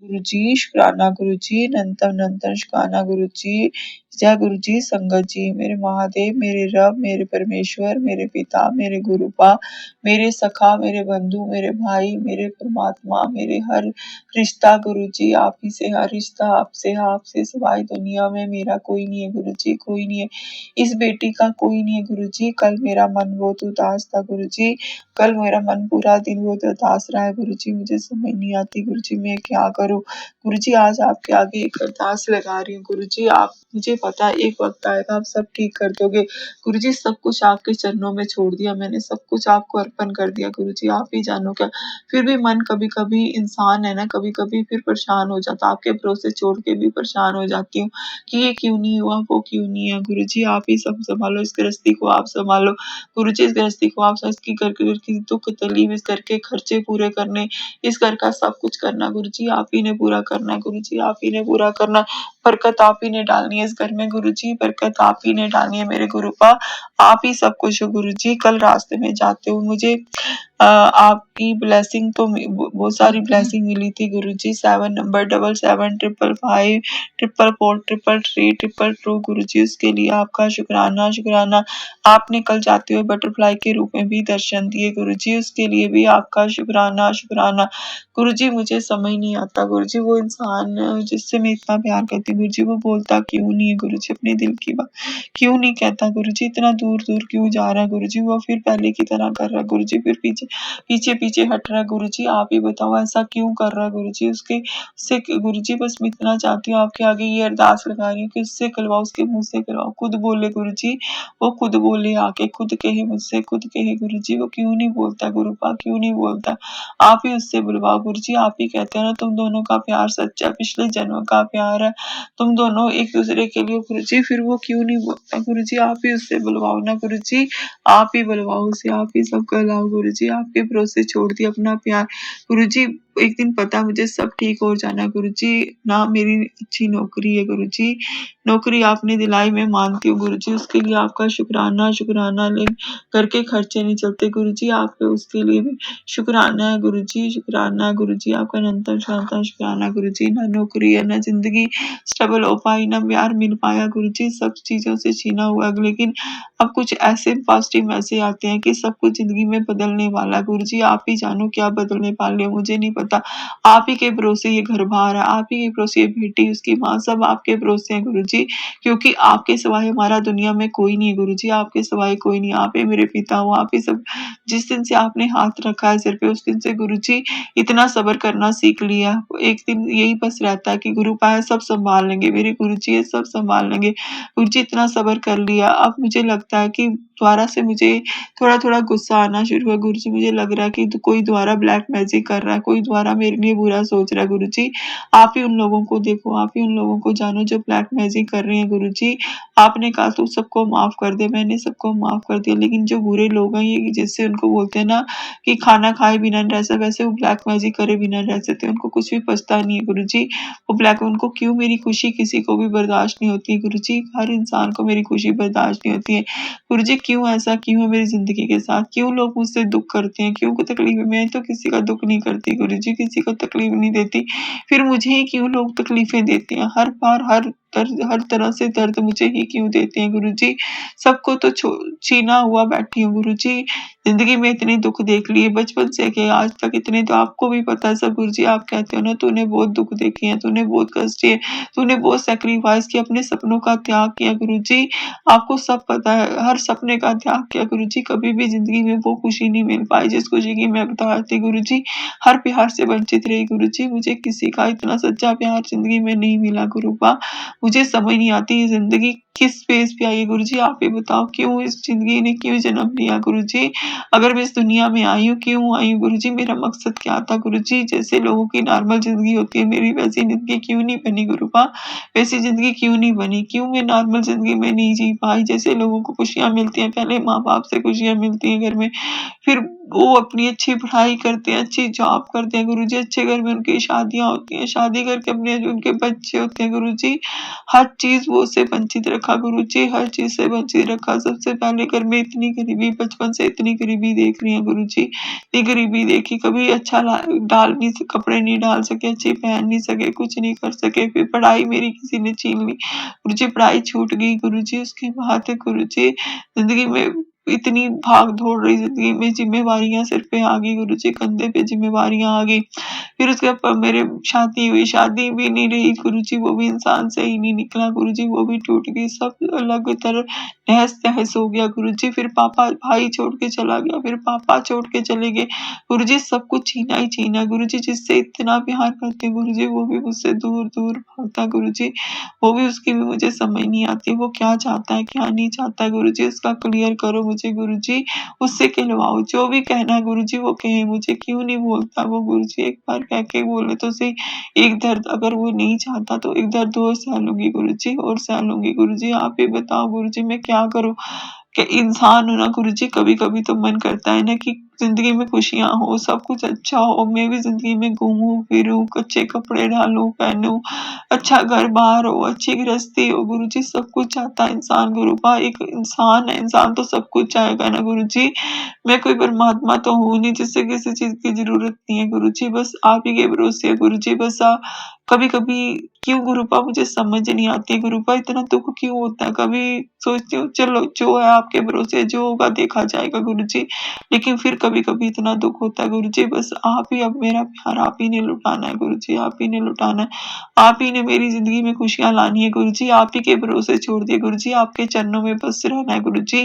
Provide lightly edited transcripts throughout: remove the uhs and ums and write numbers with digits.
गुरुजी, शुक्राना गुरुजी, अनंतम अनंतम शुक्राना गुरुजी। जय गुरुजी, संगत जी, मेरे महादेव, मेरे रब, मेरे परमेश्वर, मेरे पिता, मेरे गुरुपा, मेरे सखा, मेरे बंधु, मेरे भाई, मेरे परमात्मा, मेरे हर रिश्ता गुरुजी, आप ही से हर रिश्ता, आपसे सिवाय दुनिया में मेरा कोई नहीं है गुरुजी, कोई नहीं है। इस बेटी का कोई नहीं है गुरुजी। कल मेरा मन बहुत उदास था गुरुजी, कल मेरा मन पूरा दिन बहुत उदास रहा है गुरुजी, मुझे समझ नहीं आती गुरुजी मैं क्या करूं। गुरुजी आज आपके आगे एक अरदास लगा रही हूँ गुरुजी, आप मुझे पता है एक वक्त आएगा आप सब ठीक कर दोगे गुरुजी। सब कुछ आपके चरणों में छोड़ दिया मैंने, सब कुछ आपको अर्पण कर दिया गुरुजी, आप ही जानो क्या। फिर भी मन कभी कभी इंसान है ना, कभी कभी फिर परेशान हो जाता, आपके भरोसे छोड़ के भी परेशान हो जाती हूँ कि ये क्यों नहीं हुआ, वो क्यों नहीं है। गुरुजी आप ही सब संभालो, इस गृहस्थी को आप संभालो गुरुजी, इस गृहस्थी को आप इसकी करके दुख तकलीफ इस घर के खर्चे पूरे करने, इस घर का सब कुछ करना गुरुजी, आप ही ने पूरा करना है गुरुजी, आप ही ने पूरा करना है। बरकत आप ही ने डालनी है इस घर में गुरुजी, बरकत आप ही ने डालनी है मेरे गुरुपा, आप ही सब कुछ हो गुरुजी। कल रास्ते में जाते हुए मुझे आपकी ब्लेसिंग तो बहुत सारी ब्लेसिंग मिली थी गुरुजी। 7 नंबर 77555544443333 गुरुजी, उसके लिए आपका शुक्राना शुक्राना। आपने कल जाते हुए बटरफ्लाई के रूप में भी दर्शन दिए गुरुजी, उसके लिए भी आपका शुक्राना शुक्राना। गुरुजी मुझे समझ नहीं आता गुरुजी, वो इंसान जिससे मैं इतना प्यार करती हूँ गुरुजी, वो बोलता क्यों नहीं है गुरुजी अपने दिल की बात, क्यों नहीं कहता गुरुजी, इतना दूर दूर क्यों जा रहा है गुरुजी, वो फिर पहले की तरह कर रहा है गुरुजी, फिर पीछे पीछे पीछे हट रहा है गुरुजी, आप ही बताओ ऐसा क्यों कर रहा है गुरुजी। उसके से गुरुजी बस मैं इतना चाहती हूँ आपके आगे ये अरदास लगा रही हूँ कि उससे करवाओ, उसके मुंह से करवाओ, खुद बोले गुरुजी, वो खुद बोले आके, खुद कहे मुझसे, खुद कहे गुरुजी, वो क्यों नहीं बोलता गुरुपा, क्यों नहीं बोलता। आप ही उससे बुलवाओ गुरुजी, आप ही कहते हैं ना तुम दोनों का प्यार सच्चा पिछले जन्म का प्यार है, तुम दोनों एक दूसरे के लिए गुरुजी, फिर वो क्यों नहीं बोलता गुरुजी, आप ही उससे बुलवाओ ना गुरुजी, आप ही बुलवाओ उसे, आप ही सब कहलाओ गुरुजी, आपके भरोसे छोड़ दिया अपना प्यार गुरुजी। एक दिन पता मुझे सब ठीक हो जाना गुरुजी, ना मेरी अच्छी नौकरी है गुरुजी, नौकरी आपने दिलाई मैं मानती हूँ गुरुजी, उसके लिए आपका शुक्राना शुक्राना। ले घर के खर्चे नहीं चलते गुरुजी, आपके उसके लिए भी शुक्राना है गुरुजी, शुक्राना है गुरुजी, आपका अनंतम शांता शुक्राना गुरुजी। ना नौकरी है, ना जिंदगी स्टेबल हो पाई, ना प्यार मिल पाया गुरुजी, सब चीजों से छीना हुआ, लेकिन अब कुछ ऐसे पॉजिटिव मैसेज आते हैं कि सब कुछ जिंदगी में बदलने वाला है गुरुजी, आप ही जानो क्या बदलने वाले हो, मुझे नहीं पता। आप ही के भरोसे ये घर बार है, आप ही के भरोसे ये बेटी, उसकी माँ, सब आपके भरोसे है गुरुजी, क्योंकि आपके सिवाय हमारा दुनिया में कोई नहीं है गुरुजी, आपके सिवाय कोई नहीं, आप ही मेरे पिता हो, आप ही सब। जिस दिन से आपने हाथ रखा है सिर पे उस दिन से गुरुजी इतना सब्र करना सीख लिया, एक दिन यही बस रहता है कि गुरु पाए सब संभाल लेंगे, मेरे गुरुजी ये सब संभाल लेंगे गुरुजी, इतना सब्र कर लिया। अब मुझे लगता है कि दोबारा से मुझे थोड़ा थोड़ा गुस्सा आना शुरू हुआ गुरुजी, मुझे लग रहा है कि कोई दोबारा ब्लैक मैजिक कर रहा है, कोई दोबारा मेरे लिए बुरा सोच रहा है गुरुजी। आप ही उन लोगों को देखो, आप ही उन लोगों को जानो जो ब्लैक मैजिक कर रहे हैं गुरुजी। आपने कहा तू सबको माफ कर दे, मैंने सबको माफ कर दिया, लेकिन जो बुरे लोग हैं ये जैसे उनको बोलते हैं ना कि खाना खाए बिना नहीं रह सकते, वैसे वो ब्लैक मैजिक करे बिना रह सकते, उनको कुछ भी पछता नहीं है गुरुजी। वो ब्लैक, उनको क्यों मेरी खुशी किसी को भी बर्दाश्त नहीं होती गुरुजी, हर इंसान को मेरी खुशी बर्दाश्त नहीं होती है गुरुजी, क्यों ऐसा क्यों है मेरी जिंदगी के साथ, क्यों लोग मुझसे दुख करते हैं, क्यों को तकलीफ है। मैं तो किसी का दुख नहीं करती गुरुजी, किसी को तकलीफ नहीं देती, फिर मुझे ही क्यों लोग तकलीफें देते हैं, हर बार हर तरह से दर्द मुझे ही क्यों देते हैं गुरुजी। सबको तो छीना हुआ बैठी हूँ गुरुजी, जिंदगी में इतने दुख देख लिए बचपन से के आज तक, इतने तो आपको भी पता है सब गुरुजी। आप कहते हो ना तूने बहुत दुख देखे हैं, तूने बहुत कष्ट किए, तूने बहुत सैक्रिफाइस किया, अपने सपनों का त्याग किया गुरुजी, आपको सब पता है, हर सपने का त्याग किया गुरुजी, कभी भी जिंदगी में वो खुशी नहीं मिल पाई जिस खुशी की मैं बता रही थी गुरुजी, हर प्यार से वंचित रही गुरुजी, मुझे किसी का इतना सच्चा प्यार जिंदगी में नहीं मिला गुरुपा। मुझे समझ नहीं आती ये जिंदगी किस स्पेस पे आई है गुरुजी, आप ही बताओ, क्यों इस जिंदगी ने क्यों जन्म लिया गुरुजी, अगर मैं इस दुनिया में आई हूँ क्यों आई हूँ गुरुजी, मेरा मकसद क्या था गुरुजी। जैसे लोगों की नॉर्मल जिंदगी होती है मेरी वैसी जिंदगी क्यों नहीं बनी गुरुपा, वैसी जिंदगी क्यों नहीं बनी, क्यों मैं नॉर्मल जिंदगी में नहीं जी पाई, जैसे लोगों को खुशियां मिलती हैं, पहले माँ बाप से खुशियां मिलती हैं घर में, फिर वो अपनी अच्छी पढ़ाई करते हैं, अच्छी जॉब करते हैं गुरुजी, अच्छे घर में उनकी शादियाँ होती हैं, शादी करके अपने जो उनके बच्चे होते हैं गुरुजी, हर चीज़ वो उससे वंचित रखा गुरुजी, हर चीज़ से वंचित रखा। सबसे पहले घर में इतनी गरीबी, बचपन से इतनी गरीबी देख रही है गुरुजी, इतनी गरीबी देखी, कभी अच्छा डाल नहीं कपड़े नहीं डाल सके, अच्छे पहन नहीं सके, कुछ नहीं कर सके। फिर पढ़ाई मेरी किसी ने छीन ली गुरुजी, पढ़ाई छूट गई गुरुजी। उसके बाद गुरुजी जिंदगी में इतनी भाग दौड़ रही, जिंदगी में जिम्मेवारियां सिर पे आ गई गुरुजी, कंधे पे जिम्मेवारियां आ गई। फिर उसके बाद मेरे शादी हुई, शादी भी नहीं रही गुरुजी, वो भी इंसान से ही नहीं निकला गुरुजी, वो भी टूट गई, सब अलग तरह तहस तहस हो गया गुरुजी। फिर पापा भाई छोड़ के चला गया, फिर पापा छोड़ के चले गए गुरुजी, सब कुछ छीना ही छीना गुरुजी। जिससे इतना प्यार करते गुरुजी, वो भी मुझसे दूर दूर भागता गुरुजी, वो भी उसकी भी मुझे समझ नहीं आती, वो क्या चाहता है क्या नहीं चाहता है गुरुजी, उसका क्लियर करो मुझे गुरुजी, उससे कहलवाओ, जो भी कहना है गुरुजी वो कहे मुझे, क्यों नहीं बोलता वो गुरुजी, एक बार कह के बोले तो सही। एक दर्द अगर वो नहीं चाहता तो एक दर्द और सह लूंगी गुरुजी, और सह लूंगी गुरुजी। आप ही बताओ गुरुजी मैं क्या करूं, कि इंसान हो ना गुरुजी, कभी कभी तो मन करता है ना कि जिंदगी में खुशियां हो, सब कुछ अच्छा हो, मैं भी जिंदगी में घूमूं फिरूं, अच्छे कपड़े डालूं पहनूं, अच्छा घर बार हो, अच्छी गृहस्थी हो गुरुजी, सब कुछ चाहता है इंसान गुरुपा, एक इंसान है, इंसान तो सब कुछ चाहेगा ना गुरुजी। मैं कोई परमात्मा तो हूँ नहीं जिससे किसी चीज की जरूरत नहीं है गुरुजी, बस आप ही के भरोसे है गुरुजी। बस कभी कभी क्यों गुरुपा मुझे समझ नहीं आती गुरुपा, इतना दुख क्यों होता है, कभी सोचती हूँ चलो जो है आपके भरोसे, जो होगा देखा जाएगा गुरुजी, लेकिन फिर कभी कभी इतना दुख होता है गुरुजी। बस आप ही अब मेरा प्यार आप ही ने लुटाना है गुरुजी, आप ही ने लुटाना है, आप ही ने मेरी जिंदगी में खुशियां लानी है गुरुजी, आप ही के भरोसे छोड़ दिए गुरुजी, आपके चरणों में बस रहना है गुरुजी।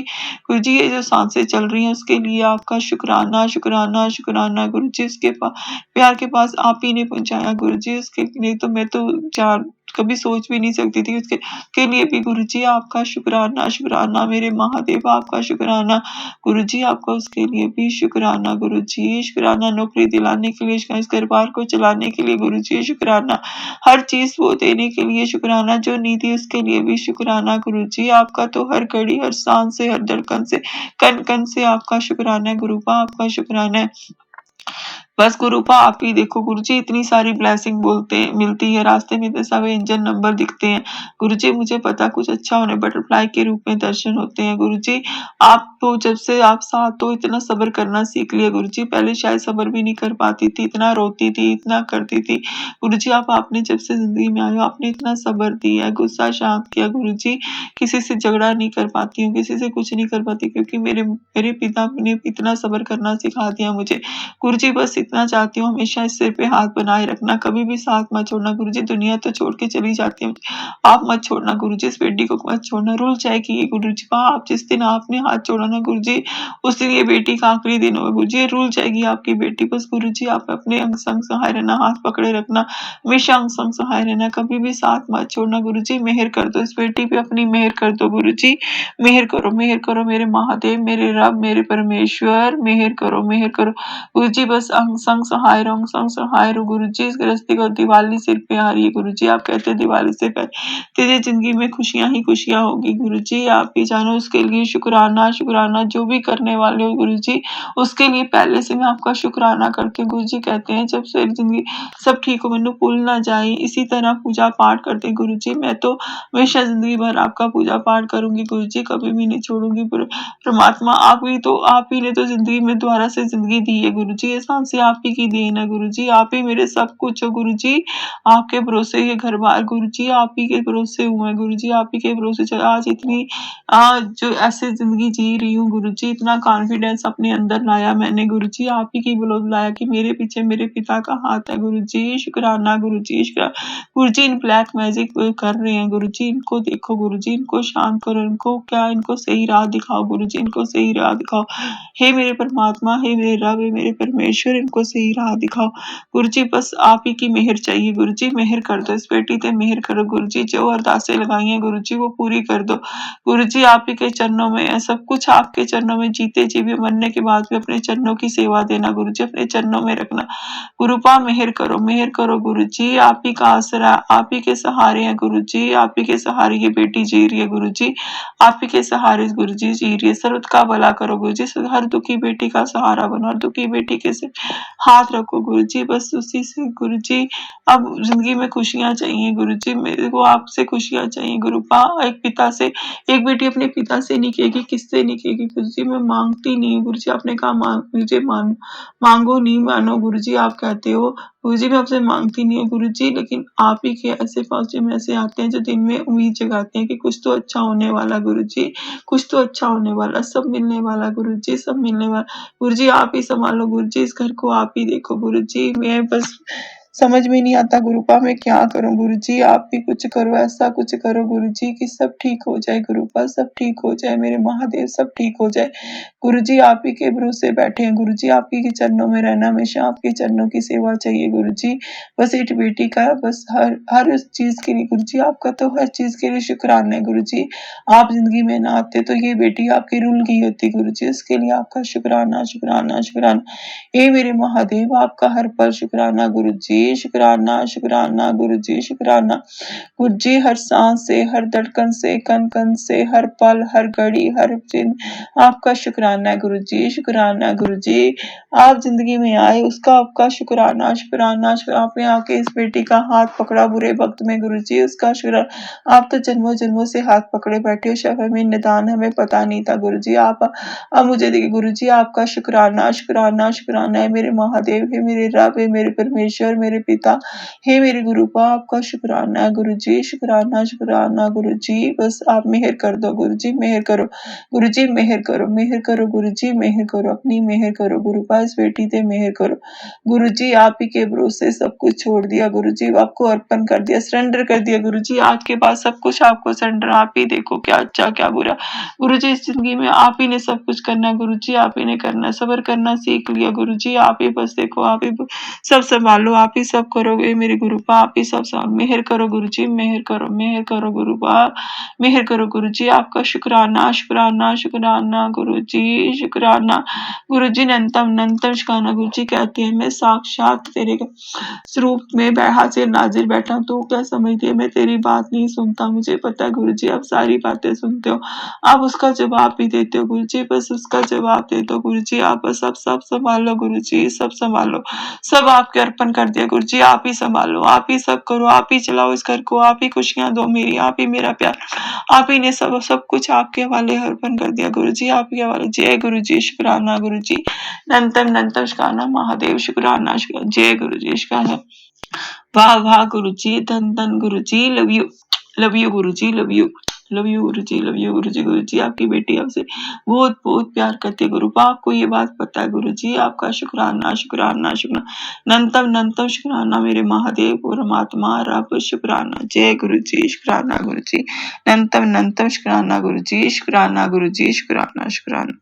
गुरुजी ये जो सांसें चल रही हैं उसके लिए आपका शुक्राना शुक्राना शुक्राना गुरुजी, उसके प्यार के पास आप ही ने पहुंचाया गुरुजी, उसके लिए तो मैं तो चार कभी सोच भी नहीं सकती थी, उसके के लिए भी गुरुजी आपका शुक्राना शुक्राना, मेरे महादेव आपका शुक्राना गुरुजी, आपका उसके लिए भी शुक्राना गुरुजी, शुक्राना नौकरी दिलाने के लिए, इस परिवार को चलाने के लिए गुरुजी शुक्राना, हर चीज वो देने के लिए शुक्राना, जो नहीं दी उसके लिए भी शुक्राना गुरुजी, आपका तो हर घड़ी हर सांस से हर धड़कन से कन कन से आपका शुक्राना है गुरुपा, आपका शुक्राना है। बस गुरुपा आप ही देखो गुरुजी, इतनी सारी ब्लेसिंग बोलते मिलती है, रास्ते में इतने सारे एंजल नंबर दिखते हैं गुरुजी, मुझे पता कुछ अच्छा होने, बटरफ्लाई के रूप में दर्शन होते हैं गुरुजी। आप तो जब से आप साथ तो इतना सब्र करना सीख लिया गुरुजी, पहले शायद सब्र भी नहीं कर पाती थी, इतना रोती थी इतना करती थी गुरुजी, आप आपने जब से जिंदगी में आए हो आपने इतना सब्र दिया है, गुस्सा शांत किया गुरुजी, किसी से झगड़ा नहीं कर पाती हूँ, किसी से कुछ नहीं कर पाती, क्योंकि मेरे मेरे पिता ने इतना सब्र करना सिखा दिया मुझे गुरुजी। बस इतना चाहती हूँ हमेशा इस सिर पे हाथ बनाए रखना, कभी भी साथ मत छोड़ना गुरुजी, दुनिया तो छोड़ के चली जाती है, आप मत छोड़ना गुरुजी, इस बेटी को मत छोड़ना, रुल जाएगी ये गुरुजी, आप जिस दिन आपने हाथ छोड़ा ना गुरुजी, उस दिन ये बेटी का आखिरी दिन होगा गुरुजी, रुल जाएगी आपकी बेटी। बस गुरुजी आप अपने अंग संग सहाय रहना, हाथ पकड़े रखना, हमेशा अंग संग सहाय रहना, कभी भी साथ मत छोड़ना गुरुजी, मेहर कर दो इस बेटी पे, अपनी मेहर कर दो गुरुजी, मेहर करो मेरे महादेव, मेरे रब, मेरे परमेश्वर, मेहर करो गुरुजी। बस अंग संग सहाय रहो, अंग संग सहाय रहो गुरुजी। इस गृहस्थी को दिवाली सिर पे आ रही है गुरुजी, आप कहते हैं दिवाली से पहले तेरी जिंदगी में खुशियां ही खुशियां होगी गुरुजी, आप ही जानो, उसके लिए शुक्राना शुक्राना, जो भी करने वाले हो गुरुजी उसके लिए पहले से मैं आपका शुक्राना करती हूँ गुरुजी। कहते हैं जब से जिंदगी सब ठीक हो मैनू भूल ना जाए, इसी तरह पूजा पाठ करते गुरुजी, मैं तो हमेशा जिंदगी भर आपका पूजा पाठ करूंगी गुरुजी, कभी भी नहीं छोड़ूंगी परमात्मा। आप ही ने तो जिंदगी में दोबारा से जिंदगी दी है गुरुजी, ये सांसें आप ही की देन है गुरुजी, आप ही मेरे सब कुछ हो गुरुजी, आपके भरोसे ये घर बार गुरुजी, आप ही के भरोसे हुआ है गुरुजी, आप ही के भरोसे आज इतनी जो ऐसे जिंदगी जी रही हूँ गुरुजी, इतना कॉन्फिडेंस अपने अंदर लाया मैंने गुरुजी, आप ही की बलौत लाया कि मेरे पीछे मेरे पिता का हाथ है गुरुजी, शुक्राना गुरुजी, गुरुजी इन ब्लैक मैजिक कर रहे हैं गुरुजी, इनको देखो गुरुजी, इनको शांत करो, इनको क्या इनको सही राह दिखाओ गुरुजी, इनको सही राह दिखाओ, हे मेरे परमात्मा, हे मेरे रब, हे मेरे परमेश्वर, इनको सही राह दिखाओ गुरु जी। बस आप ही की मेहर चाहिए गुरु जी, मेहर कर दो इस बेटी ते, मेहर करो गुरु जी। जो अरदासें लगाई हैं गुरु जी वो पूरी कर दो गुरु जी। आप ही के चरणों में है सब कुछ, आपके चरणों में जीते जी भी मरने के बाद भी अपने चरणों की सेवा देना गुरु जी, अपने चरणों में रखना गुरुपा। मेहर करो गुरु जी। आप ही का आसरा, आप ही के सहारे हैं गुरु जी, आप ही के सहारे ये बेटी जी रही है गुरु जी, आप ही के सहारे गुरु जी जी रही है। सर्वत का भला करो गुरु जी, हर दुखी बेटी का सहारा बनो, हर दुखी बेटी के से हाथ रखो गुरु जी। बस उसी से गुरु जी अब जिंदगी में खुशियां चाहिए गुरु जी, मेरे को आपसे खुशियां चाहिए गुरुपा। एक पिता से, एक बेटी अपने पिता से निकेगी, किससे निकेगी गुरु जी। मैं मांगती नहीं गुरु जी, आपने कहा मुझे मांगो नहीं मानो गुरु जी, आप कहते हो गुरु जी। मैं आपसे मांगती नहीं हूँ गुरु जी, लेकिन आप ही के ऐसे फौजे में ऐसे आते हैं जो दिन में उम्मीद जगाते हैं कि कुछ तो अच्छा होने वाला गुरु जी, कुछ तो अच्छा होने वाला, सब मिलने वाला गुरु जी, सब मिलने वाला गुरु जी। आप ही संभालो गुरु जी, इस घर को आप ही देखो गुरु जी। मैं बस समझ में नहीं आता गुरुपा मैं क्या करूं गुरु जी, आप भी कुछ करो, ऐसा कुछ करो गुरु जी कि सब ठीक हो जाए गुरुपा, सब ठीक हो जाए मेरे महादेव, सब ठीक हो जाए गुरु जी। आप ही के भरोसे बैठे हैं गुरु जी, आप ही के चरणों में रहना, हमेशा आपके चरणों की सेवा चाहिए गुरु जी। बस एक बेटी का बस हर हर उस चीज के लिए गुरु जी, आपका तो हर चीज के लिए शुक्राना है गुरु जी। आप जिंदगी में ना आते तो ये बेटी आपकी रुल गई होती गुरु जी, उसके लिए आपका शुक्राना शुक्राना शुक्राना। हे मेरे महादेव, आपका हर पल शुक्राना गुरु जी, शुक्राना शुक्राना गुरु जी, शुक्राना गुरु जी। हर सांस से, हर धड़कन से, कन कन से, हर पल, हर घड़ी, हर दिन आपका शुक्राना है गुरु जी, शुक्राना गुरु जी। आप जिंदगी में आए उसका आपका शुक्राना शुक्राना। आपने आके इस बेटी का हाथ पकड़ा बुरे वक्त में गुरु जी, उसका शुक्र। आप तो जन्मों जन्मों से हाथ पकड़े बैठे हो, शायद हमें निदान हमें पता नहीं था गुरु जी। आप अब मुझे देखिए गुरु जी, आपका शुक्राना शुक्राना शुक्राना है मेरे महादेव, हे मेरे रब, हे मेरे परमेश्वर, मेरे पिता, हे मेरे गुरुपा, आपका शुक्राना है गुरु जी, शुक्राना शुक्राना गुरु जी। बस आप मेहर कर दो गुरु जी, मेहर करो गुरु जी, मेहर करो गुरु जी, मेहर करो, अपनी मेहर करो गुरुपा, इस बेटी पे मेहर करो गुरु जी। आप ही के भरोसे सब कुछ छोड़ दिया गुरु जी, आपको अर्पण कर दिया, सरेंडर कर दिया गुरु जी। आज के बाद सब कुछ आपको सरेंडर, आप ही देखो क्या अच्छा क्या बुरा गुरु जी। इस जिंदगी में आप ही ने सब कुछ करना है गुरु जी, आप ही ने करना है, सब्र करना सीख लिया गुरु जी। आप ही बस देखो, आप ही सब संभालो, आप ही सब करोगे मेरे गुरुपा, आप ही सब संभालो। मेहर करो गुरु जी, मेहर करो गुरुपा, मेहर करो गुरु जी। आपका शुक्राना शुक्राना शुक्राना गुरु जी, शुक्राना गुरु जी। नंतम नंतम शुक्राना गुरु जी। कहते हैं मैं साक्षात तेरे स्वरूप में हाजिर नाजिर बैठा, तू क्या समझती है मैं तेरी बात नहीं सुनता, मुझे पता है गुरु जी आप सारी बातें सुनते हो, आप उसका जवाब भी देते हो गुरु जी। बस उसका जवाब दे दो गुरु जी, आप बस सब सब संभालो गुरु जी, सब संभालो, सब आपके अर्पण कर दिया गुरु जी। आप ही संभालो, आप ही सब करो, आप ही चलाओ इस घर को, आप ही खुशियां दो मेरी, आप ही मेरा प्यार, आप ही ने सब सब कुछ आपके हवाले अर्पण कर दिया गुरु जी, आपके हवाले। जय गुरु जी, शुक्राना गुरु जी, नंतम नंतम शुक्राना महादेव, शुक्राना शुक्राना। जय गुरु जी, शुक्राना। वाह वाह गुरु जी, धन धन गुरु जी, love you Guru ji, love you Guru ji, love you गुरु जी। गुरु जी आपकी बेटी आपसे बहुत बहुत प्यार करती है गुरु, आपको ये बात पता है गुरु जी। आपका शुक्राना शुक्राना शुक्राना, नंतम नंतम शुक्राना मेरे महादेव परमात्मा रब, शुक्राना। जय गुरु जी, शुक्राना गुरु जी, नंतम नंतम शुक्राना गुरु जी, शुक्राना गुरु जी, शुक्राना शुक्राना।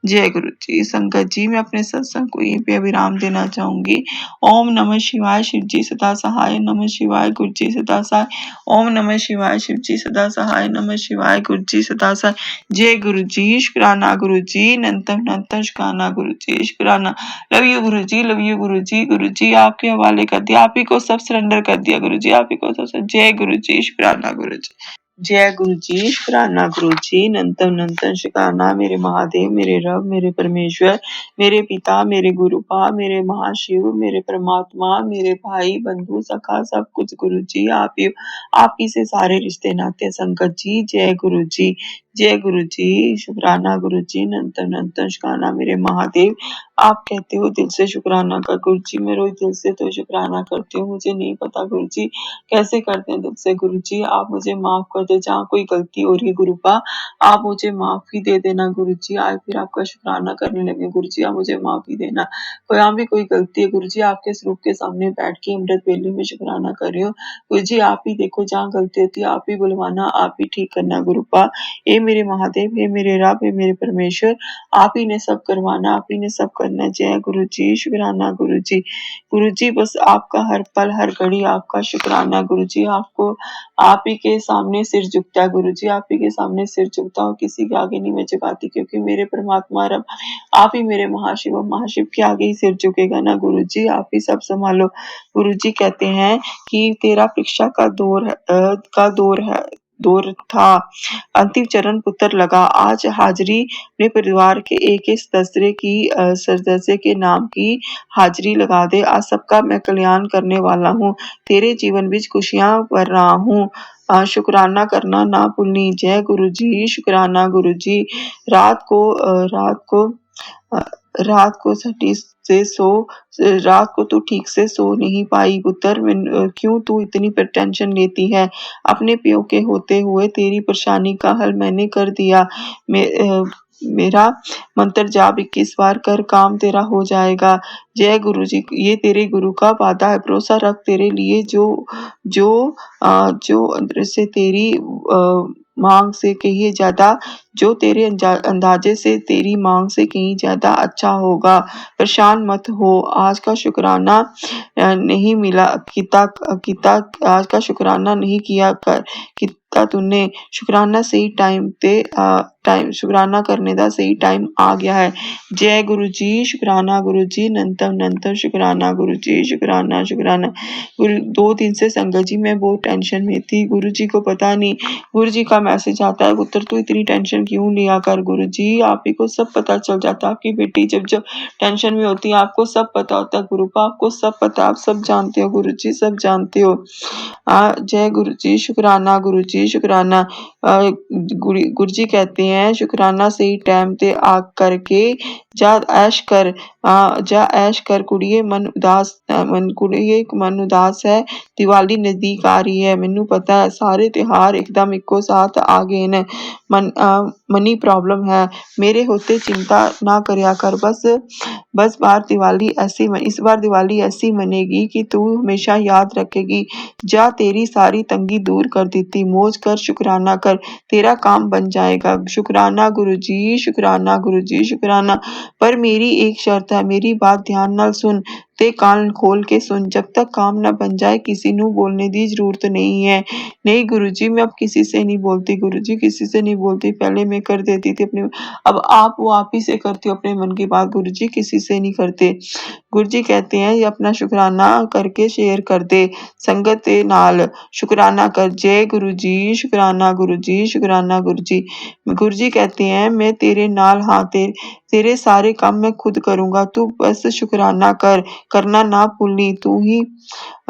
जय गुरु जी। संगत जी, मैं अपने सत्संग को यहीं पे विराम देना चाहूंगी। ओम नमः शिवाय, शिव जी सदा सहाय, नमः शिवाय, गुरु जी सदा सहाय। ओम नमः शिवाय, शिव जी सदा सहाय, नमः शिवाय, गुरु जी सदा सहाय। जय गुरु जी, शुक्राना गुरु जी, नंतम नंतम शुक्राना गुरु जी, शुक्राना। Love you Guru ji, love you गुरु जी। गुरु जी आपके हवाले कर दिया, आप ही को सब सरेंडर कर दिया गुरु जी, आप ही को सब। जय गुरु जी, शुक्राना गुरु जी। जय गुरु जी, शुक्राना गुरु जी, नंतम नंतम शुक्राना मेरे महादेव, मेरे रब, मेरे परमेश्वर, मेरे पिता, मेरे गुरुपा, मेरे महाशिव, मेरे परमात्मा, मेरे भाई बंधु सखा सब कुछ गुरु जी। आप ही से सारे रिश्ते नाते संगत जी। जय गुरु जी, जय गुरु जी, शुक्राना गुरु जी, नंतम नंतम शुक्राना मेरे महादेव। आप कहते हो दिल से शुक्राना कर गुरु जी, मैं रोज दिल से तो शुक्राना करती हूँ, मुझे नहीं पता गुरु जी कैसे करते हैं दिल से गुरु जी। आप मुझे माफ कर दे, जहाँ कोई गलती हो रही है गुरुपा आप मुझे माफी दे देना गुरु जी। आज फिर आपका शुक्राना करने लगे गुरु जी, आप मुझे माफी देना। कोई यहाँ भी कोई गलती है गुरु जी, आपके स्वरूप के सामने बैठ के अमृत वेले में शुक्राना कर रही हूँ गुरु जी। आप ही देखो, जहाँ गलती होती है आप ही बुलवाना, आप ही ठीक करना गुरुपा। हे मेरे महादेव, हे मेरे रब, हे मेरे परमेश्वर, आप ही ने सब करवाना, आप ही ने सब कर करना है। जय गुरु जी, शुक्राना गुरु जी। गुरु जी बस आपका हर पल हर घड़ी आपका शुक्राना गुरु जी। आपको आप ही के सामने सिर झुकता है गुरु जी, आप ही के सामने सिर झुकता हूँ, किसी के आगे नहीं मैं झुकाती, क्योंकि मेरे परमात्मा रब आप ही मेरे महाशिव, महाशिव के आगे ही सिर झुकेगा ना गुरु जी, आप ही सब संभालो। गुरु जी कहते हैं कि तेरा परीक्षा का दौर था, अंतिम चरण पुत्र लगा। आज हाजिरी अपने परिवार के एक एक सदस्य के नाम की हाजिरी लगा दे। आज सबका मैं कल्याण करने वाला हूँ, तेरे जीवन बीच खुशियां भर रहा हूँ। शुक्राना करना ना भूलनी। जय गुरु जी, शुक्राना गुरु जी। रात को अ, रात को सटी से सो रात को तू ठीक से सो नहीं पाई पुत्र, क्यों तू इतनी टेंशन लेती है? अपने पियो के होते हुए तेरी परेशानी का हल मैंने कर दिया। मेरा मंत्र जाप 21 बार कर, काम तेरा हो जाएगा। जय गुरु जी। ये तेरे गुरु का वादा है, भरोसा रख, तेरे लिए जो अंदर से तेरी मांग से कहीं ज्यादा, जो तेरे अंदाजे से तेरी मांग से कहीं ज्यादा अच्छा होगा। परेशान मत हो, आज का शुक्राना नहीं मिला किता आज का शुक्राना नहीं किता तूने, शुक्राना सही टाइम शुक्राना करने का सही टाइम आ गया है। जय गुरु जी, शुक्राना गुरु जी, नंतम शुक्राना गुरु जी, शुक्राना शुक्राना गुरु। 2 दिन से संगत जी मैं बहुत टेंशन में थी, गुरु जी को पता नहीं, गुरु जी का मैसेज आता है, पुत्र तू इतनी टेंशन क्यों लिया कर गुरु जी, आप ही को सब पता चल जाता है। आपकी बेटी जब जब टेंशन में होती है आपको सब पता होता है गुरु का, आपको सब पता, आप सब जानते हो गुरु जी, सब जानते हो। जय गुरु जी, शुक्राना गुरु जी, शुक्राना। गुरु जी कहते हैं शुक्राना सही टाइम ते आ करके जा ऐश कर, जा ऐश कर कुड़िए, मन उदास है, दिवाली नजदीक आ रही है, मैनू पता है सारे त्योहार एकदम इको साथ आ गए ने, मनी प्रॉब्लम है, मेरे होते चिंता ना करया कर, इस बार दिवाली ऐसी मनेगी कि तू हमेशा याद रखेगी। जा तेरी सारी तंगी दूर कर देती, मौज कर, शुक्राना कर, तेरा काम बन जाएगा। शुक्राना गुरु जी, शुक्राना गुरु जी, शुक्राना। पर मेरी एक शर्त है, मेरी बात ध्यान नाल सुन ते कान खोल के सुन, जब तक काम ना बन जाए किसी नू बोलने दी जरूरत नहीं है। नहीं गुरु जी मैं अब किसी से नहीं बोलती गुरु जी, किसी से नहीं बोलती, पहले मैं कर देती थी अपने, अब आप ही से करती हो अपने मन की बात गुरु जी, किसी से नहीं करते। गुरु जी कहते हैं ये अपना शुक्राना करके शेयर कर दे संगत दे नाल, शुक्राना कर। जय गुरु जी, शुक्राना गुरु जी, शुक्राना गुरु जी। गुरु जी कहते हैं मैं तेरे नाल हाँ, तेरे सारे काम मैं खुद करूंगा, तू बस शुक्राना कर, करना ना भूलनी तू ही।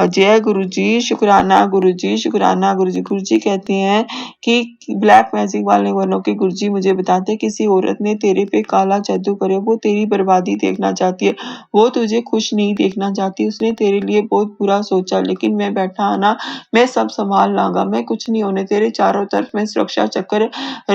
जय गुरु जी, शुक्राना गुरु जी, शुक्राना गुरु जी। गुरु जी कहते हैं कि ब्लैक मैजिक वालों के गुरु जी मुझे बताते हैं किसी औरत ने तेरे पे काला जादू करे, वो तेरी बर्बादी देखना चाहती है, वो तुझे खुश नहीं देखना चाहती, उसने तेरे लिए बहुत बुरा सोचा, लेकिन मैं बैठा ना, मैं सब संभाल लांगा, मैं कुछ नहीं होने, तेरे चारों तरफ मैं सुरक्षा चक्कर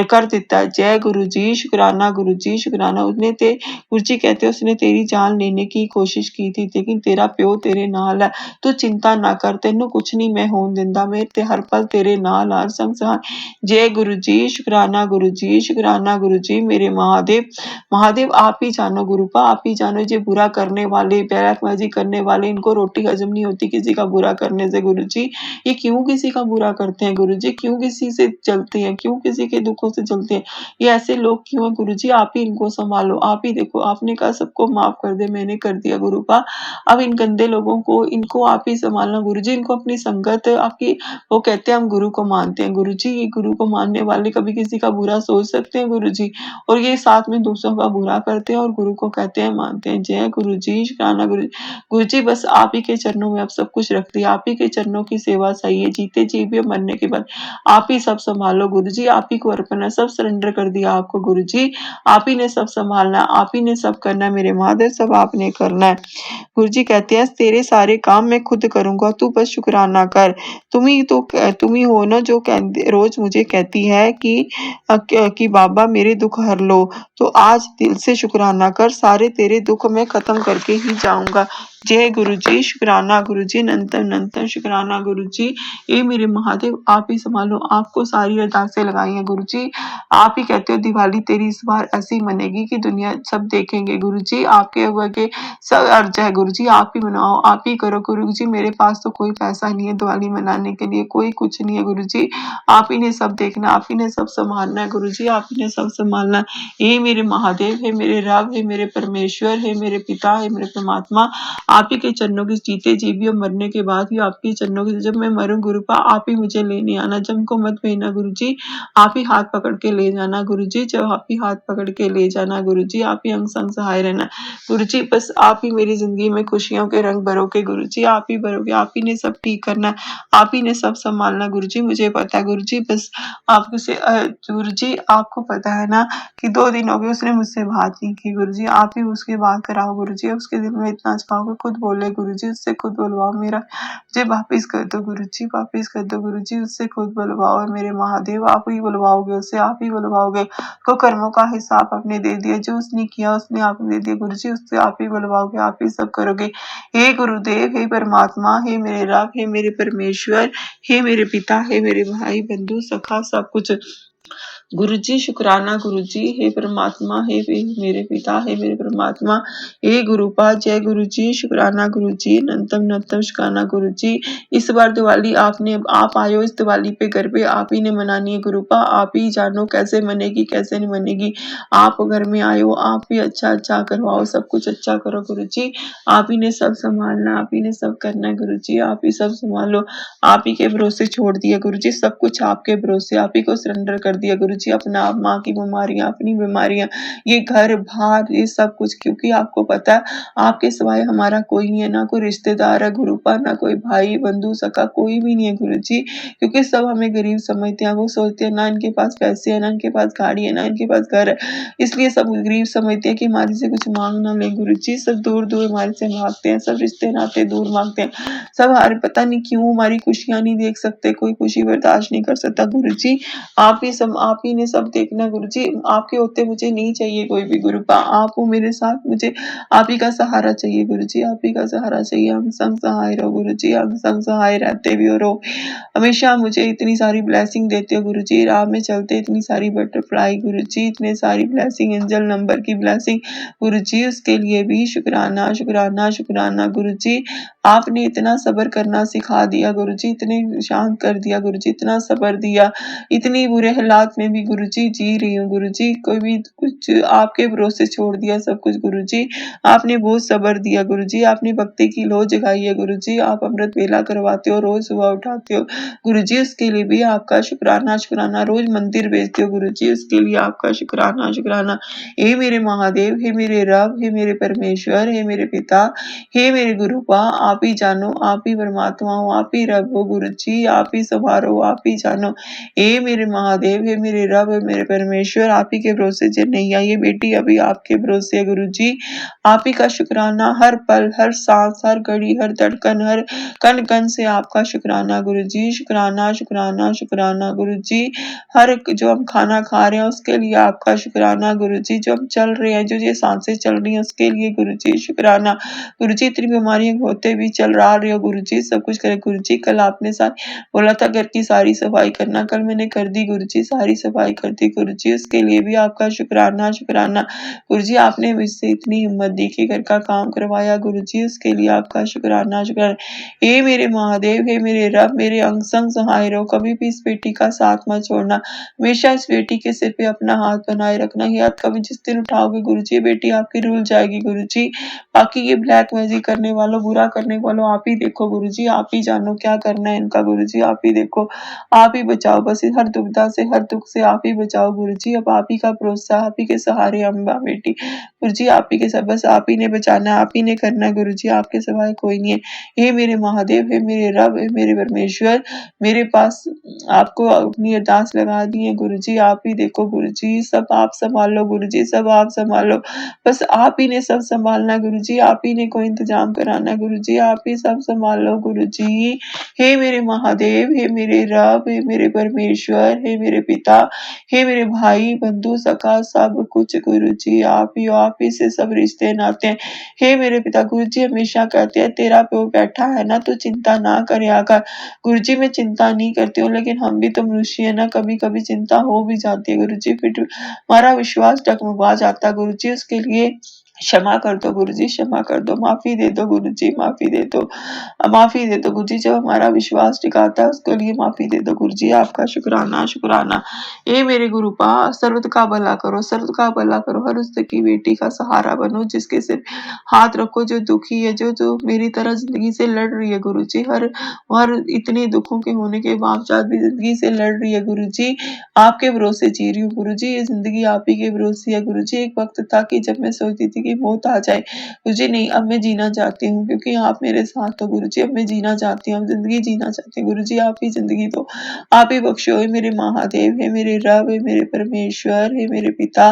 कर देता है। जय गुरु जी, शुक्राना गुरु जी, शुक्राना। गुरु जी कहते उसने तेरी जान लेने की कोशिश की थी, लेकिन तेरा प्यो तेरे नाल है, तू चिंता ना कर, तेनू कुछ नहीं मैं होन दिंदा, मैं ते हर पल तेरे नाल हर संसार। जय गुरु जी, शुक्राना गुरु जी, शुक्राना गुरु जी। मेरे महादेव आप ही जानो गुरुपा, आप ही जानो, ये बुरा करने वाले, बैराकबाजी करने वाले, इनको रोटी हजम नहीं होती किसी का बुरा करने से गुरु जी, ये क्यों किसी का बुरा करते हैं गुरु जी, क्यों किसी से चलते हैं, क्यों किसी के दुखों से चलते हैं, ये ऐसे लोग क्यों हैं गुरु जी, आप ही इनको संभालो, आप ही देखो, आपने कहा सबको माफ कर दे, मैंने कर दिया गुरुपा, अब इन गंदे लोगों को इनको आप ही संभालना गुरु जी, इनको अपनी संगत आपकी, वो कहते हैं हम गुरु को मानते हैं गुरु जी, ये गुरु को मानने वाले कभी किसी का बुरा सोच सकते हैं गुरु जी, और ये साथ में दूसरों का बुरा करते हैं और गुरु को कहते हैं मानते हैं। जय गुरु जी, शुक्राना गुरु जी। गुरु जी बस आप ही के चरणों में अब सब कुछ रख दिया, आप ही के चरणों की सेवा सही है, जीते जी भी मरने के बाद आप ही सब संभालो गुरु जी, आप ही को अर्पण है, सब सरेंडर कर दिया आपको गुरु जी, आप ही ने सब संभालना, आप ही ने सब करना है, मेरे महादेव सब आपने करना है। गुरु जी कहते हैं तेरे सारे काम मैं खुद करूंगा, तू बस शुक्राना कर। तुम ही हो ना जो रोज मुझे कहती है कि बाबा मेरे दुख हर लो, तो आज दिल से शुक्राना कर, सारे तेरे दुख मैं खत्म करके ही जाऊंगा। जय गुरु जी, शुक्राना गुरु जी, अनंतम शुक्राना गुरु जी। ये मेरे महादेव आप ही संभालो, आपको सारी अरदासें लगाई हैं गुरु जी। आप ही कहते हो दिवाली तेरी इस बार ऐसी मनेगी कि दुनिया सब देखेंगे गुरु जी। आपके हुए के सब अर्ज है गुरु जी, आप ही मनाओ, आप ही करो गुरु जी। मेरे पास तो कोई पैसा नहीं है दिवाली मनाने के लिए, कोई कुछ नहीं है गुरु जी। आप ही ने सब देखना, आप ही ने सब संभालना है गुरु जी, आप ही ने सब संभालना है। हे मेरे महादेव, हे मेरे रब, हे मेरे परमेश्वर, हे मेरे पिता, हे मेरे परमात्मा, आप ही के चरणों की जीते जी भी और मरने के बाद भी आपके चरणों की, जब मैं मरूं गुरुपा आप ही मुझे लेने आना, जब को मत भेजना गुरु जी, आप ही हाथ पकड़ के ले जाना गुरु जी, जब आप ही हाथ पकड़ के ले जाना गुरु जी, आप ही अंग संग सहाय रहना गुरु जी। बस आप ही मेरी जिंदगी में खुशियों के रंग भरोगे गुरु जी, आप ही भरोगे, आप ही ने सब ठीक करना है, आप ही ने सब संभालना गुरु जी। मुझे पता है गुरु जी, बस आपको से गुरु जी आपको पता है ना कि 2 दिन हो गए उसने मुझसे बात नहीं की गुरु जी, आप ही उसकी बात कराओ गुरु जी। उसके दिल में इतना चाहो कि खुद बोले गुरु जी, उससे खुद बुलवाओ, मेरा मुझे वापिस कर दो गुरु जी, वापिस कर दो गुरु जी, उससे खुद बुलवाओ मेरे महादेव, आप ही बुलवाओगे उसे, आप ही बुलवाओगे। को कर्मों का हिसाब आपने दे दिया, जो उसने किया उसने आपने दे दिया गुरु जी, उससे आप ही बुलवाओगे, आप ही सब करोगे। हे गुरुदेव, हे परमात्मा, हे मेरे रब, हे मेरे परमेश्वर, हे मेरे पिता, हे मेरे भाई बंधु सखा सब कुछ गुरु जी, शुक्राना गुरु जी, हे परमात्मा, हे मेरे पिता, हे मेरे परमात्मा, हे गुरुपा, जय गुरु जी, शुक्राना गुरु जी, अनंतम शुक्राना गुरु जी। इस बार दिवाली आप आए हो इस दिवाली पे घर पे, आप ही ने मनानी है गुरुपा, आप ही जानो कैसे मनेगी कैसे नहीं मनेगी। आप घर में आए हो, आप ही अच्छा करवाओ, सब कुछ अच्छा करो गुरु जी। आप ही ने सब संभालना, आप ही ने सब करना है गुरु जी, आप ही सब संभालो। आप ही के भरोसे छोड़ दिया गुरु जी, सब कुछ आपके भरोसे, आप ही को सरेंडर कर दिया गुरु जी। अपना आप, माँ की बीमारियां, अपनी बीमारियां, ये घर बार ये सब कुछ, क्योंकि आपको पता है आपके सिवाय हमारा कोई नहीं है, ना कोई रिश्तेदार है गुरुपा, ना कोई भाई बंधु सका, कोई भी नहीं है गुरु जी। क्योंकि सब हमें गरीब समझते हैं, वो सोचते हैं ना इनके पास पैसे है, ना इनके पास गाड़ी है, ना इनके पास घर है, इसलिए सब गरीब समझते हैं कि हमारे से कुछ मांग ना ले गुरु जी। सब दूर दूर हमारे से मांगते हैं, सब रिश्ते नाते दूर मांगते हैं, सब हमारे पता नहीं क्यों हमारी खुशियां नहीं देख सकते, कोई खुशी बर्दाश्त नहीं कर सकता गुरु जी। आप ही ने सब देखना गुरु जी, आपके होते मुझे नहीं चाहिए कोई भी गुरुपा, आप हो मेरे साथ, मुझे आप ही का सहारा चाहिए गुरु जी, आप ही का सहारा चाहिए। हम संग सहाय रहो गुरु जी, हम संग सहाय रहते भी हो रहो, हमेशा मुझे इतनी सारी ब्लेसिंग देते हो गुरु जी। राह में चलते इतनी सारी बटरफ्लाई गुरु जी, इतने सारी ब्लेसिंग, एंजल नंबर की ब्लेसिंग गुरु जी, उसके लिए भी शुक्राना शुक्राना शुक्राना गुरु जी। आपने इतना सब्र करना सिखा दिया गुरु जी, इतने शांत कर दिया गुरु जी, इतना सब्र दिया, इतनी बुरे हालात में भी गुरु जी रही हूँ गुरु जी, कोई भी कुछ आपके भरोसे छोड़ दिया सब कुछ गुरु जी। आपने बहुत सब्र दिया गुरु जी, आपने भक्ति की लौ जगाई है गुरु जी, आप अमृत वेला करवाते हो, रोज सुबह उठाते हो गुरु जी, उसके लिए भी आपका शुक्राना शुक्राना। रोज मंदिर भेजते हो गुरु जी, उसके लिए आपका शुक्राना शुक्राना। हे मेरे महादेव, हे मेरे रब, हे मेरे परमेश्वर, हे मेरे पिता, हे मेरे गुरुपा, आप ही जानो, आप ही परमात्मा हो, आप ही रब हो गुरु जी, आप ही संवारो, आप ही जानो। हे मेरे महादेव, हे मेरे रब, हे मेरे परमेश्वर, आप ही के भरोसे जे नहीं आई, ये बेटी अभी आपके भरोसे है गुरु जी। आप ही का शुक्राना हर पल, हर सांस, हर घड़ी, हर धड़कन, हर कण कण से आपका शुक्राना गुरु जी, शुक्राना शुक्राना शुक्राना गुरु जी। हर एक जो हम खाना खा रहे हैं उसके लिए आपका शुक्राना गुरु जी, जो हम चल रहे हैं, जो ये सांसें चल रही हैं उसके लिए गुरु जी शुक्राना गुरु जी। इतनी बीमारियां होते भी चल रहे हो गुरु जी, सब कुछ करे गुरु जी। कल आपने साथ बोला था घर की सारी सफाई करना, कल मैंने कर दी गुरु जी, सारी सफाई कर दी गुरु जी, उसके लिए भी आपका शुक्राना शुक्राना गुरु जी। आपने मुझसे इतनी हिम्मत दी कि घर का काम करवाया गुरु जी, उसके लिए आपका शुक्राना शुक्राना। हे मेरे महादेव, हे मेरे रब, मेरे अंग संग सहाय रहो, कभी भी इस बेटी का साथ मत छोड़ना, हमेशा इस बेटी के सिर पे अपना हाथ बनाए रखना। ये हाथ कभी जिस दिन उठाओगे गुरु जी, बेटी आपकी रुल जाएगी गुरु जी। बाकी ये ब्लैक मैजिक करने वालों, बुरा करने वालों, आप ही देखो गुरु जी, आप ही जानो क्या करना है इनका गुरु जी, आप ही देखो, आप ही बचाओ, बस हर दुविधा से, हर दुख से आप ही बचाओ गुरु जी। अब आप ही का भरोसा, आप ही के सहारे अम्बा बेटी गुरु जी, आप ही के सब, बस आप ही ने बचाना, आप ही ने करना है गुरु जी, आपके सिवाय कोई नहीं है। हे मेरे महादेव, हे मेरे रब, हे मेरे परमेश्वर, मेरे पास आपको अपनी अरदास लगा दी है गुरु जी, आप ही देखो गुरु जी, सब आप संभालो गुरु जी, सब आप संभालो, बस आप ही ने सब संभालना गुरु जी, आप ही ने कोई इंतजाम कराना गुरु जी, आप ही सब संभालो गुरु जी। हे मेरे महादेव, हे मेरे रब, हे मेरे परमेश्वर, हे मेरे पिता, हे मेरे भाई बंधु सखा सब कुछ गुरु जी आप ही से सब रिश्ते नाते हैं। हे मेरे पिता गुरु जी हमेशा कहते हैं तेरा प्यो बैठा है ना तो चिंता ना करया कर। गुरु जी मैं चिंता नहीं करती हूँ लेकिन हम भी तो मनुष्य है ना, कभी कभी चिंता हो भी जाती है गुरु जी, फिर हमारा विश्वास डगमगा जाता है गुरु जी, उसके लिए क्षमा कर दो गुरु जी, क्षमा कर दो, माफी दे दो गुरु जी, माफी दे दो, माफी दे दो गुरु जी, जब हमारा विश्वास टिकाता है उसके लिए माफी दे दो गुरु जी, आपका शुक्राना शुक्राना। ए मेरे गुरु पा सर्वत का भला करो, सर्वत का भला करो, हर उस की बेटी का सहारा बनो जिसके सिर हाथ रखो, जो दुखी है, जो जो मेरी तरह जिंदगी से लड़ रही है गुरु जी, हर इतने दुखों के होने के बावजूद भी जिंदगी से लड़ रही है गुरु जी, आपके भरोसे जी रही हूँ गुरु जी, ये जिंदगी आप ही के भरोसे है गुरु जी। एक वक्त था कि जब मैं सोचती थी कि मौत आ जाए, गुरु जी नहीं अब मैं जीना चाहती हूँ क्योंकि आप मेरे साथ हो गुरु जी, अब मैं जीना चाहती हूँ, अब जिंदगी जीना चाहती हूँ गुरु जी, आप ही जिंदगी दो, आप ही बख्शो, हे मेरे महादेव, हे मेरे रब, हे मेरे परमेश्वर, हे मेरे पिता,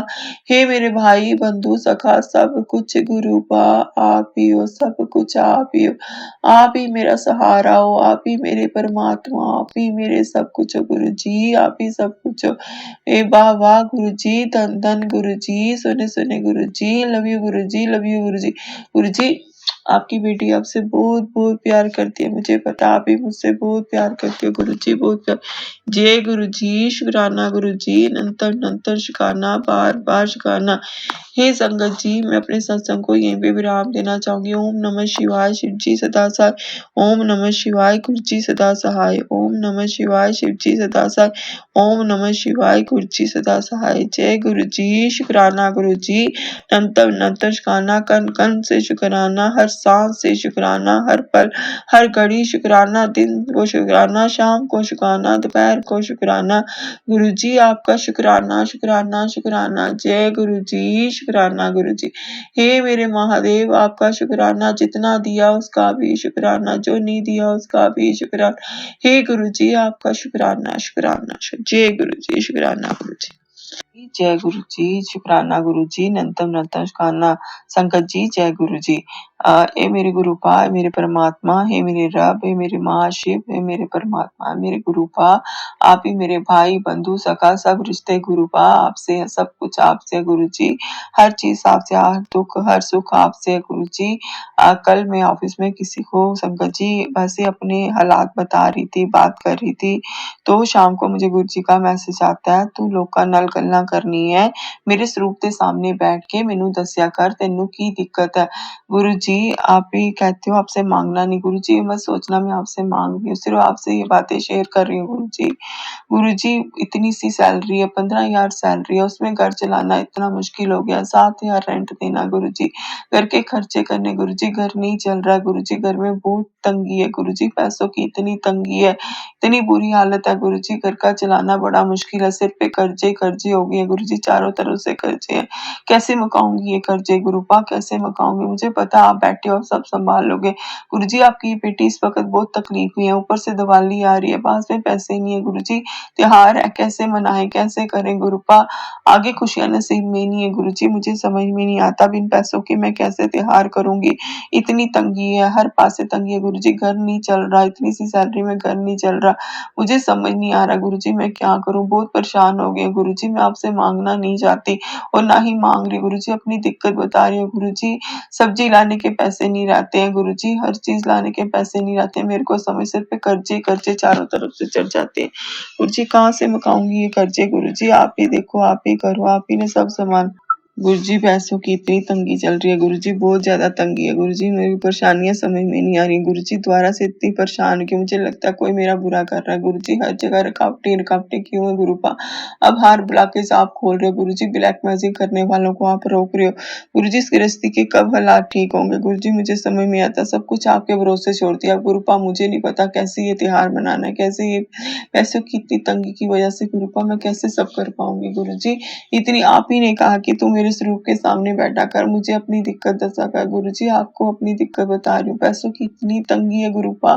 हे मेरे भाई बंधु सखा सब कुछ गुरु पा आप ही हो, सब कुछ आप ही हो, आप ही मेरा सहारा हो, आप ही मेरे परमात्मा, आप ही मेरे सब कुछ हो गुरु जी, आप ही सब कुछ हो। ए वाह वाह गुरु जी, धन धन गुरु जी, सुने सुने गुरु जी, love you Guru ji, love you गुरु जी। गुरु जी आपकी बेटी आपसे बहुत बहुत प्यार करती है, मुझे पता आप भी मुझसे बहुत प्यार करती हो गुरु जी, बहुत प्यार। जय गुरु जी, शुक्राना गुरु जी, नंतर नंतर शुक्राना, बार बार शुक्राना। हे संगत जी मैं अपने सत्संग को यहीं पे विराम देना चाहूंगी। ओम नमः शिवाय, शिव जी सदा सहाय। ओम नमः शिवाय, गुरु जी सदा सहाय। ओम नमः शिवाय, शिव जी सदा सहाय। ओम नमः शिवाय, गुरु जी सदा सहाय। जय गुरु जी, शुक्राना गुरु जी, नंतर नंतर शुक्राना, कण कण से शुक्राना, हर सांस से शुक्राना, हर पल हर घड़ी शुक्राना, दिन को शुक्राना, शाम को शुक्राना, दोपहर को शुक्राना। गुरु जी आपका शुक्राना शुक्राना शुक्राना। जय गुरु जी, शुक्राना गुरु जी। हे मेरे महादेव आपका शुक्राना, जितना दिया उसका भी शुक्राना, जो नहीं दिया उसका भी शुक्राना। हे गुरु जी आपका शुक्राना शुक्राना। जय गुरु जी, शुक्राना गुरु जी। जय गुरु जी, शुक्राना गुरु जी, नंतम नंतम शुक्राना संगत जी, जय गुरु जी। ए मेरे गुरु पा, ए मेरे परमात्मा, हे मेरे रब, हे मेरे महाशिव, हे मेरे परमात्मा, मेरे गुरु पा, आप ही मेरे भाई बंधु सखा सब रिश्ते गुरु पा आपसे है, सब कुछ आपसे है गुरु जी, हर चीज आपसे, हर दुख हर सुख आपसे है गुरु जी। कल मैं ऑफिस में किसी को संगत जी वैसे अपने हालात बता रही थी, बात कर रही थी, तो शाम को मुझे गुरु जी का मैसेज आता है, तू लोका नाल गल्लां करनी है, मेरे स्वरूप के सामने बैठ के मैनू दस्या कर तेनू की दिक्कत है। गुरु जी आप ही कहते हो आपसे मांगना नहीं, गुरु जी मैं सोचना मैं आपसे मांग रही हूँ, सिर्फ आपसे ये बातें शेयर कर रही हूँ गुरु जी। गुरु जी इतनी सी सैलरी है, 15,000 सैलरी है, उसमें घर चलाना इतना मुश्किल हो गया, 7,000 रेंट देना गुरु जी, घर के खर्चे करने गुरु जी, घर नहीं चल रहा गुरु जी, घर में बहुत तंगी है गुरु जी, पैसों की इतनी तंगी है, इतनी बुरी हालत है गुरु जी, घर का चलाना बड़ा मुश्किल है, सिर पे कर्जे ही कर्जे हो गए हैं गुरु जी, चारों तरफ से कर्जे हैं, कैसे मकाऊंगी ये कर्जे गुरुपा, कैसे मकाऊंगी, मुझे पता आप बैठे हो सब संभाल लोगे गुरु जी, आपकी बेटी इस वक्त बहुत तकलीफ में है, ऊपर से दिवाली आ रही है, पास में पैसे नहीं है गुरु जी, त्योहार है कैसे मनाएं कैसे करें गुरुपा, आगे खुशियां नसीब में नहीं है गुरु जी, मुझे समझ में नहीं आता बिन पैसों के मैं कैसे त्योहार करूंगी, इतनी तंगी है, हर पास से तंगी है गुरु जी, घर नहीं चल रहा, इतनी सी सैलरी में घर नहीं चल रहा, मुझे समझ नहीं आ रहा गुरु जी मैं क्या करूं, बहुत परेशान हो गई हूं गुरु जी, मैं आपसे मांगना नहीं चाहती और ना ही मांग रही गुरु जी, अपनी दिक्कत बता रही हूँ गुरु जी, सब्जी लाने के पैसे नहीं रहते हैं गुरु जी, हर चीज लाने के पैसे नहीं रहते, मेरे को समय सिर पे कर्जे कर्जे चारों तरफ से चढ़ जाते हैं गुरु जी, कहाँ से मकाऊंगी ये कर्जे गुरु जी, आप ही देखो आप ही करो, आप ही ने सब संभाल। गुरुजी पैसों की इतनी तंगी चल रही है गुरुजी, बहुत ज्यादा तंगी है गुरुजी, मेरी परेशानियां समझ में नहीं आ रही गुरुजी, दोबारा से इतनी परेशान कि मुझे लगता है कोई मेरा बुरा कर रहा है गुरुजी, हर जगह रुकावटें रुकावटें क्यों है गुरुपा, अब हर ब्लॉकेज आप खोल रहे हो गुरुजी, ब्लैक मैजिक करने वालों को आप रोक रहे हो गुरुजी, इस गृहस्थी के कब हालात ठीक होंगे गुरुजी, मुझे समझ में आता, सब कुछ आपके भरोसे छोड़ दिया गुरुपा, मुझे नहीं पता कैसे ये त्योहार मनाना है, कैसे ये पैसों की इतनी तंगी की वजह से गुरुपा मैं कैसे सब कर पाऊंगी गुरुजी, इतनी आप ही ने कहा कि तू मेरे मेरे स्वरूप के सामने बैठा कर मुझे अपनी दिक्कत दसा कर। गुरुजी आपको अपनी दिक्कत बता रही हूँ, पैसों की इतनी तंगी है गुरुपा,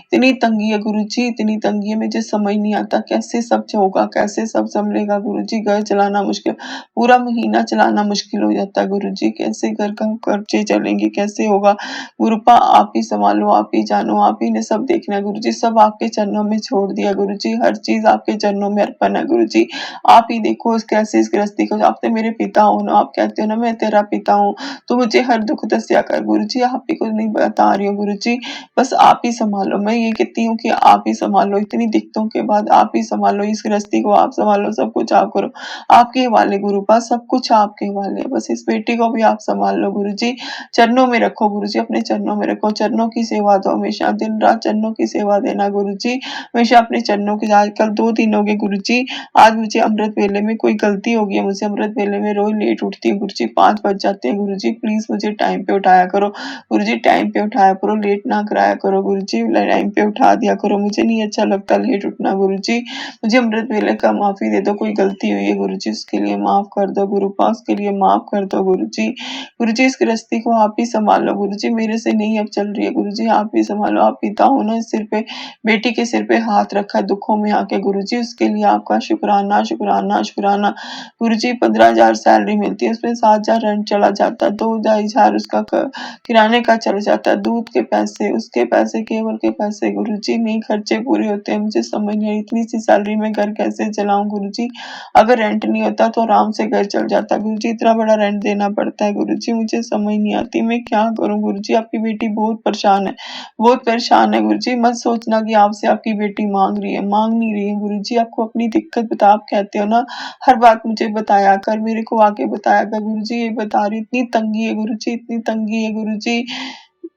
इतनी तंगी है गुरुजी, इतनी तंगी है, मुझे समझ नहीं आता कैसे सब होगा, कैसे सब संभलेगा गुरुजी। घर चलाना मुश्किल, पूरा महीना चलाना मुश्किल हो जाता है गुरुजी, कैसे घर का खर्चे चलेंगे, कैसे होगा। गुरुपा आप ही संभालो, आप ही जानो, आप ही ने सब देखना है गुरुजी, सब आपके चरणों में छोड़ दिया गुरुजी, हर चीज आपके चरणों में अर्पण है गुरुजी। आप ही देखो कैसे इस गृहस्थी को, आप तो मेरे पिता हो ना, आप कहते हो ना मैं तेरा पिता हूँ, तो मुझे हर दुख दस्या कर गुरुजी, आप ही को नहीं बता रही हूँ गुरुजी, बस आप ही संभालो। मैं ये कहती हूँ कि आप ही संभालो, इतनी दिक्कतों के बाद आप ही संभालो, इस गृहस्थी को आप संभालो, सब कुछ आप करो, आपके हवाले गुरुपा, सब कुछ आपके हवाले, बस इस बेटी को भी आप संभाल लो गुरुजी, चरणों में रखो गुरुजी, अपने चरणों में रखो, चरणों की सेवा दो हमेशा, दिन रात चरणों की सेवा देना गुरुजी, हमेशा अपने चरणों की। आजकल 2 दिन हो गए गुरुजी, आज मुझे अमृत वेले में कोई गलती हो गई है मुझसे, अमृत वेले में रोज लेट उठती हूँ गुरुजी, 5 बज जाते हैं गुरुजी, प्लीज मुझे टाइम पे उठाया करो गुरुजी, टाइम पे उठाया करो, लेट ना कराया करो गुरुजी, टाइम पे उठा दिया करो, मुझे नहीं अच्छा लगता लेट उठना गुरुजी, मुझे अमृत वेले का माफी दे दो, कोई गलती हुई है गुरुजी उसके लिए माफ कर दो गुरुपा, उसके लिए माफ कर दो गुरुजी। गुरुजी इस गृहस्थी को आप ही संभालो गुरुजी, मेरे से नहीं अब चल रही है गुरुजी, आप ही संभालो, आप पिता हो ना, सिर पे बेटी के सिर पे हाथ रखा दुखों में आके गुरुजी, उसके लिए आपका शुक्राना शुक्राना शुक्राना। गुरुजी 15,000 सैलरी मिलती है, उसमें 7,000 रेंट चला जाता है, 2,500 उसका किराने का चल जाता है, दूध के पैसे, उसके पैसे, केवल के पैसे गुरुजी, नहीं खर्चे पूरे होते हैं, मुझे समझ नहीं आई इतनी सी सैलरी में घर कैसे चलाऊं गुरुजी, अगर रेंट नहीं होता तो आराम से घर चल जाता गुरुजी, इतना बड़ा रेंट देना पड़ता है गुरुजी, मुझे समझ नहीं आती मैं क्या करूं गुरुजी, आपकी बेटी बहुत परेशान है, बहुत परेशान है गुरुजी, मत सोचना कि आपसे आपकी बेटी मांग रही है, मांग नहीं रही है गुरुजी, आपको अपनी दिक्कत बता, आप कहते हो ना हर बात मुझे बताया कर, मेरे को आके बताया कर गुरुजी, ये बता रही इतनी तंगी है गुरुजी, इतनी तंगी है गुरुजी,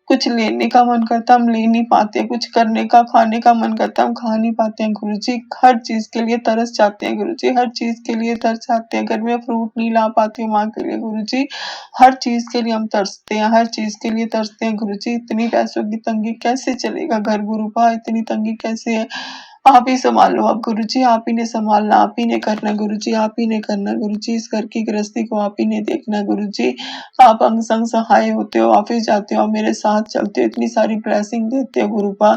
कुछ लेने का मन करता हम ले नहीं पाते, कुछ करने का खाने का मन करता हम खा नहीं पाते हैं गुरुजी, हर चीज के लिए तरस जाते हैं गुरुजी, हर चीज के लिए तरस जाते हैं, घर में फ्रूट नहीं ला पाती माँ के लिए गुरुजी, हर चीज के लिए हम तरसते हैं, हर चीज के लिए तरसते हैं गुरुजी, इतनी पैसों की तंगी कैसे चलेगा घर गुरुपा, इतनी तंगी कैसे है, आप ही संभालो अब गुरुजी, आप ही ने संभालना, आप ही ने करना गुरुजी, आप ही ने करना गुरुजी, इस घर की गृहस्थी को आप ही ने देखना गुरुजी, आप अंग संग सहाय होते हो, ऑफिस जाते हो, मेरे साथ चलते हो, इतनी सारी ब्लेसिंग देते हो गुरुपा,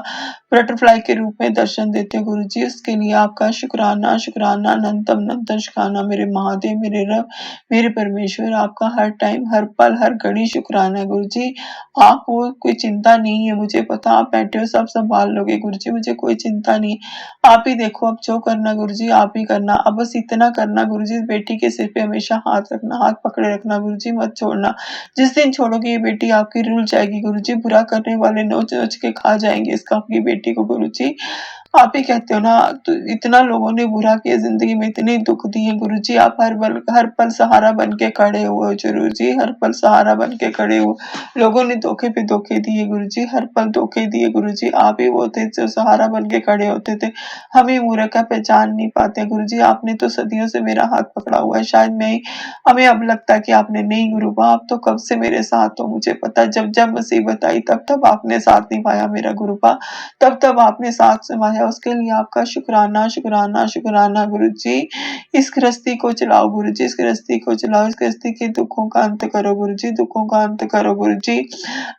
बटरफ्लाई के रूप में दर्शन देते हो गुरुजी, उसके लिए आपका शुक्राना शुक्राना अनंतम अनंतम शुक्राना, मेरे महादेव, मेरे रब, मेरे परमेश्वर, आपका हर टाइम, हर पल, हर घड़ी शुक्राना है गुरुजी, आपको कोई चिंता नहीं है, मुझे पता आप बैठे हो सब संभाल लोगे गुरुजी, मुझे कोई चिंता नहीं, आप ही देखो अब जो करना गुरुजी आप ही करना, अब बस इतना करना गुरुजी, बेटी के सिर पे हमेशा हाथ रखना, हाथ पकड़े रखना गुरुजी, मत छोड़ना, जिस दिन छोड़ोगे ये बेटी आपकी रुल जाएगी गुरुजी, बुरा करने वाले नोच नोच के खा जाएंगे इसका आपकी बेटी को गुरुजी, आप ही कहते हो ना, तो इतना लोगों ने बुरा किया जिंदगी में, इतने दुख दिए गुरुजी, आप हर पल सहारा बन के खड़े हुए हो जरूर जी, हर पल सहारा बन के खड़े हो, लोगों ने धोखे पे धोखे दिए गुरुजी, हर पल धोखे दिए गुरुजी, आप ही वो थे जो सहारा बन के खड़े होते थे, हम ही मूर्ख का पहचान नहीं पाते गुरुजी, आपने तो सदियों से मेरा हाथ पकड़ा हुआ है, शायद मैं ही, हमें अब लगता है कि आपने नहीं गुरुबा, आप तो कब से मेरे साथ हो, मुझे पता जब जब मुसीबत आई तब तब आपने साथ निभाया मेरा गुरुबा, तब तब आपने साथ निभाया, उसके लिए आपका शुक्राना शुक्राना शुक्राना गुरुजी, इस गृहस्थी को चलाओ गुरुजी, इस गृहस्थी को चलाओ, इस गृहस्थी के दुखों का अंत करो गुरुजी, दुखों का अंत करो गुरुजी,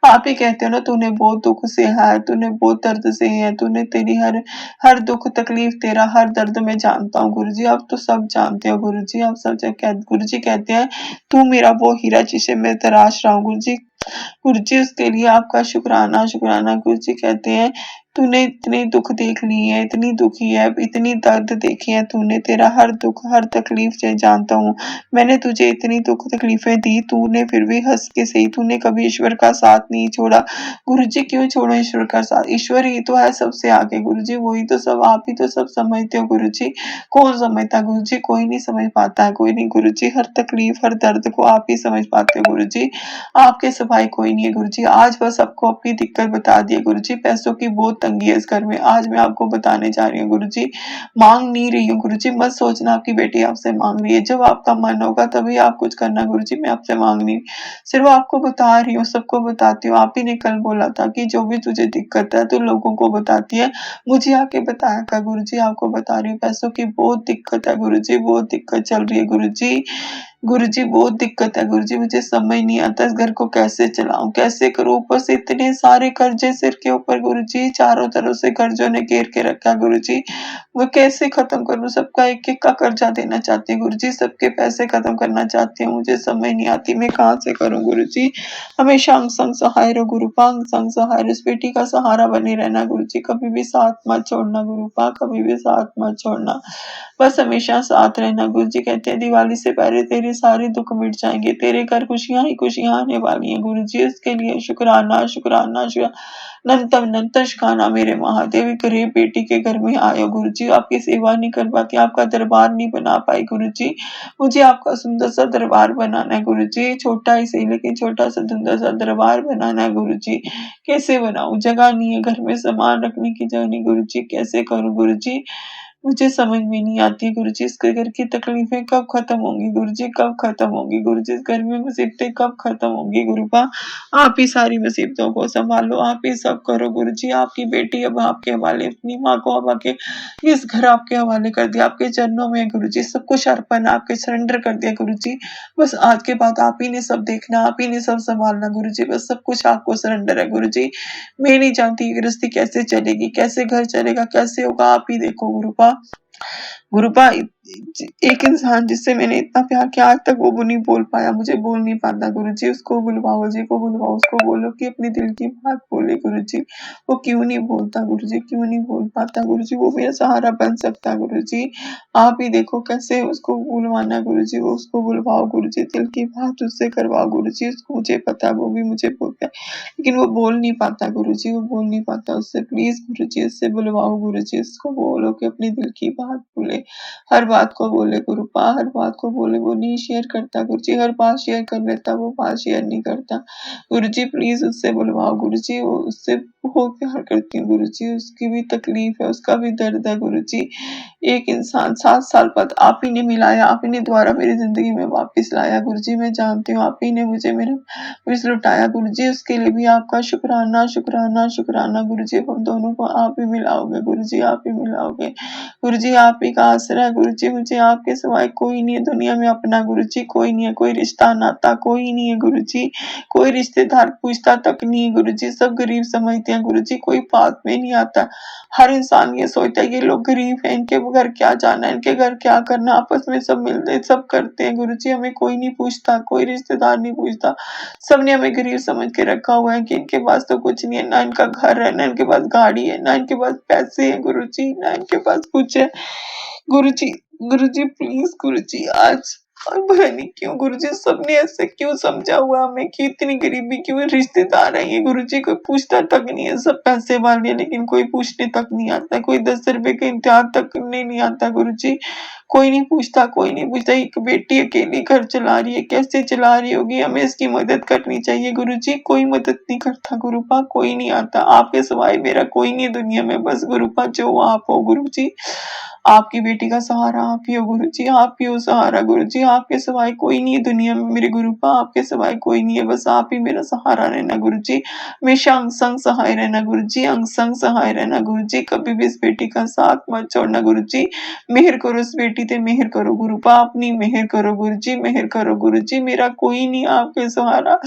आप ही कहते हो ना तूने बहुत दुख से है, तूने बहुत दर्द से है, तूने तेरी हर हर दुख तकलीफ तेरा हर दर्द मैं जानता हूँ गुरुजी, आप तो सब जानते हो गुरुजी, आप सब गुरुजी कहते हैं तू मेरा वो हीरा जिसे मैं तराश रहा हूँ गुरुजी, गुरुजी उसके लिए आपका शुक्राना शुक्राना, गुरुजी कहते हैं तूने इतने दुख देख लिए हैं, इतनी दुखी है, इतनी दर्द देखी है तूने, तेरा हर दुख हर तकलीफ से जानता हूँ, मैंने तुझे इतनी दुख तकलीफें दी, तूने फिर भी हंस के सही, तूने कभी ईश्वर का साथ नहीं छोड़ा गुरुजी, क्यों छोड़ो ईश्वर का साथ, ईश्वर ही तो है सबसे आगे गुरुजी, वही तो सब, आप ही तो सब समझते हो गुरुजी, कौन समझता गुरुजी, कोई नहीं समझ पाता है, कोई नहीं गुरुजी, हर तकलीफ हर दर्द को आप ही समझ पाते हो गुरुजी, आपके सिवाय कोई नहीं है गुरुजी, आज बस सबको अपनी दिक्कत बता दी है गुरुजी, पैसों की बहुत तंगी है इस घर में, आज मैं आपको बताने जा रही हूँ गुरुजी, मांग नहीं रही हूँ गुरुजी, मत सोचना आपकी बेटी आपसे मांग रही है, जब आपका मन होगा तभी आप कुछ करना गुरुजी, मैं आपसे मांग नहीं, सिर्फ आपको बता रही हूँ, सबको बताती हूँ, आप ही ने कल बोला था कि जो भी तुझे दिक्कत है तू लोगों को बताती है, मुझे आके बताया कर गुरुजी, आपको बता रही हूँ, पैसों की बहुत दिक्कत है गुरुजी, बहुत दिक्कत चल रही है गुरुजी, गुरुजी बहुत दिक्कत है गुरुजी, मुझे समझ नहीं आता इस घर को कैसे चलाऊँ, कैसे करूँ? ऊपर से इतने सारे कर्जे सिर के ऊपर गुरुजी, चारों तरफ से कर्जों ने घेर के रखा है गुरुजी। वो कैसे खत्म करूँ? सबका एक-एक का कर्जा देना चाहती हूँ गुरुजी, सबके पैसे खत्म करना चाहती हूँ, मुझे समझ नहीं आती मैं कहाँ से करूँ गुरुजी? हमेशा अंग संग सहाय रहो गुरुपा, अंग संग सहाय रहो, इस बेटी का सहारा बने रहना गुरुजी, कभी भी साथ मत छोड़ना गुरुपा, कभी भी साथ मत छोड़ना। बस हमेशा साथ रहना। गुरुजी कहते हैं दिवाली से पहले तेरे सारे दुख मिट जाएँगे, तेरे घर खुशियाँ ही खुशियाँ आने वाली हैं गुरुजी, इसके लिए शुक्राना, शुक्राना, अनंतम अनंत शुक्राना मेरे महादेव। एक गरीब बेटी के घर में आए हो गुरुजी, आपकी सेवा नहीं कर पाती, आपका दरबार नहीं बना पाई गुरुजी, मुझे आपका सुंदर सा दरबार बनाना है गुरुजी, छोटा ही सही लेकिन छोटा सा सुंदर सा दरबार बनाना है गुरुजी। कैसे बनाऊँ? जगह नहीं है, घर में सामान रखने की जगह नहीं गुरुजी, कैसे करूँ गुरुजी? मुझे समझ में नहीं आती गुरुजी, इस घर की तकलीफें कब खत्म होंगी गुरुजी, कब खत्म होंगी गुरुजी, इस घर में मुसीबतें कब खत्म होंगी गुरुपा, आप ही सारी मुसीबतों को संभालो, आप ही सब करो गुरुजी, आपकी बेटी अब आपके हवाले, अपनी माँ को अब आके इस घर आपके हवाले कर दिया, आपके चरणों में गुरुजी, सब कुछ अर्पण आपके सरेंडर कर दिया गुरुजी, बस आज के बाद आप ही ने सब देखना, आप ही ने सब संभालना गुरुजी, बस सब कुछ आपको सरेंडर है गुरुजी। मैं नहीं जानती ये गृहस्थी कैसे चलेगी, कैसे घर चलेगा, कैसे होगा, आप ही देखो गुरुपा। गुरुपा एक इंसान जिससे मैंने इतना प्यार किया आज तक वो नहीं बोल पाया, मुझे बोल नहीं पाता गुरुजी, उसको बुलवाओ जी को बुलवाओ, उसको बोलो कि अपने दिल की बात बोले गुरुजी, वो क्यों नहीं बोलता गुरुजी, क्यों नहीं बोल पाता गुरुजी, वो मेरा सहारा बन सकता है गुरुजी, आप ही देखो कैसे उसको बुलवाना गुरुजी, वो उसको बुलवाओ गुरुजी, दिल की बात उससे करवाओ गुरुजी, उसको मुझे पता है वो भी मुझे बोलता है, लेकिन वो बोल नहीं पाता गुरुजी, वो बोल नहीं पाता, उससे प्लीज गुरुजी उससे बुलवाओ गुरुजी, उसको बोलो कि अपनी दिल की बात बोले, हर बात को बोले गुरुपा, हर बात को बोले, वो नहीं शेयर करता गुरुजी, हर बात शेयर कर लेता, वो बात शेयर नहीं करता। गुरुजी प्लीज़ उससे बुलवाओ गुरुजी, वो उससे बहुत प्यार करती हूँ गुरुजी, उसकी भी तकलीफ है, उसका भी दर्द है गुरुजी। एक इंसान 7 साल बाद आप ही ने मिलाया, आप ही ने दोबारा मेरी ज़िंदगी में वापस लाया गुरुजी, मैं जानती हूँ आप ही ने मुझे मेरा वापस लौटाया गुरुजी, उसके लिए भी आपका शुक्राना, शुक्राना, शुक्राना गुरुजी, हम दोनों को आप ही मिलाओगे गुरुजी, आप ही मिलाओगे। गुरुजी आप ही का आसरा है गुरुजी, मुझे आपके सिवाय कोई नहीं है दुनिया में अपना गुरुजी, कोई नहीं है, कोई रिश्ता नाता कोई नहीं है गुरुजी, कोई रिश्तेदार पूछता तक नहीं है गुरुजी, सब गरीब समझते हैं गुरुजी, कोई बात में नहीं आता। हर इंसान ये सोचता है ये लोग गरीब हैं, इनके घर क्या जाना है, इनके घर क्या करना, आपस में सब मिलते सब करते हैं गुरुजी, हमें कोई नहीं पूछता, कोई रिश्तेदार नहीं पूछता, सबने हमें गरीब समझ के रखा हुआ है कि इनके पास तो कुछ नहीं है, ना इनका घर है, ना इनके पास गाड़ी है, ना इनके पास पैसे हैं गुरुजी, ना इनके पास कुछ है। गुरुजी, गुरुजी प्लीज़ गुरुजी आज पता नहीं क्यों गुरुजी सबने ऐसे क्यों समझा हुआ हमें कि इतनी गरीबी क्यों है, रिश्तेदार हैं ये गुरुजी, कोई पूछता तक नहीं है, सब पैसे वाले हैं लेकिन कोई पूछने तक नहीं आता, कोई 10 रुपए का इम्तिहान तक करने नहीं आता गुरुजी, कोई नहीं पूछता, कोई नहीं पूछता, एक बेटी अकेली घर चला रही है, कैसे चला रही होगी, हमें इसकी मदद करनी चाहिए गुरुजी, कोई मदद नहीं करता गुरुपा, कोई नहीं आता, आपके सिवाय मेरा कोई नहीं है दुनिया में, बस गुरुपा जो आप हो गुरुजी, आपकी बेटी का सहारा आप ही हो गुरुजी, आप ही हो सहारा गुरुजी, आपके सिवाय कोई नहीं है दुनिया में मेरे गुरुपा, आपके सिवाय कोई नहीं है, बस आप ही मेरा सहारा रहना गुरुजी, हमेशा अंग संग सहाय रहना गुरुजी, अंग संग सहाय रहना गुरुजी, कभी भी इस बेटी का साथ मत छोड़ना गुरुजी, मेहर करो इस बेटी ते मेहर करो गुरुपा, अपनी मेहर करो गुरुजी, मेहर करो गुरुजी, मेरा कोई नहीं आपके सहारा,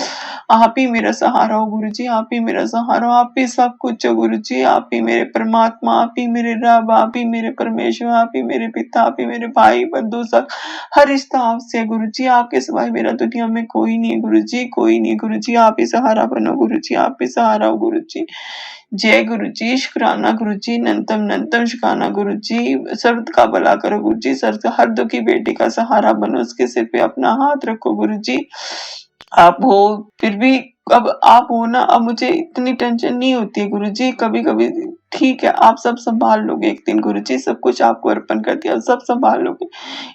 आप ही मेरा सहारा हो गुरुजी, आप ही मेरा सहारा हो, आप ही सब कुछ हो गुरुजी, आप ही मेरे परमात्मा, आप ही मेरे रब, आप ही मेरे परमेश्वर, आप ही मेरे पिता, आप ही मेरे भाई बंधु सब, हर रिश्ता आपसे है गुरुजी, आपके सिवाय मेरा दुनिया में कोई नहीं है गुरुजी, कोई नहीं गुरुजी, आप ही सहारा बनो गुरुजी, आप ही सहारा हो गुरुजी। जय गुरुजी, शुक्राना गुरुजी, नंतम नंतम शुक्राना गुरुजी, सर्व का भला करो गुरुजी, सर्व हर दुखी बेटी का सहारा बनो, उसके सिर पे अपना हाथ रखो गुरुजी, आप हो फिर भी अब आप हो ना, अब मुझे इतनी टेंशन नहीं होती है गुरुजी, कभी-कभी ठीक है, आप सब सँभाल लोगे एक दिन गुरुजी, सब कुछ आपको अर्पण कर दिया, सब सँभाल लोगे।